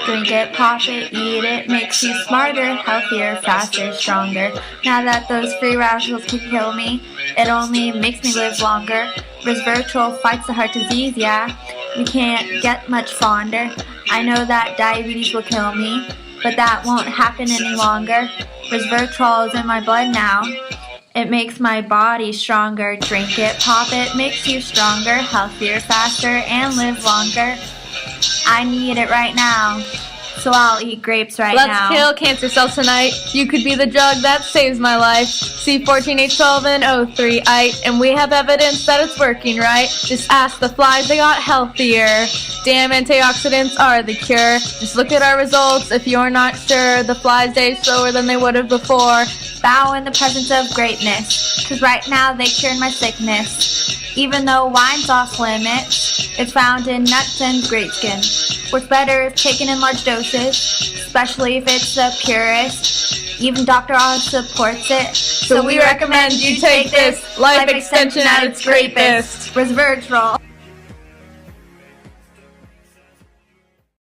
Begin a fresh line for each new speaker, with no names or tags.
Drink it, pop it, eat it, makes you smarter, healthier, faster, stronger. Now that those free radicals can kill me, it only makes me live longer. Resveratrol fights the heart disease, yeah. We can't get much fonder. I know that diabetes will kill me, but that won't happen any longer. Resveratrol is in my blood now. It makes my body stronger. Drink it, pop it, makes you stronger, healthier, faster, and live longer. I need it right now, so I'll eat grapes right now.
Let's kill cancer cells tonight. You could be the drug that saves my life. C14, H12, and O3-ite, and we have evidence that it's working right. Just ask the flies, they got healthier. Damn, antioxidants are the cure. Just look at our results if you're not sure. The flies day slower than they would have before.
Bow in the presence of greatness, 'cause right now they cured my sickness. Even though wine's off limits, it's found in nuts and grape skin. Works better if taken in large doses, especially if it's the purest. Even Dr. Oz supports it.
So we recommend you take this life extension at its greatest.
Resveratrol.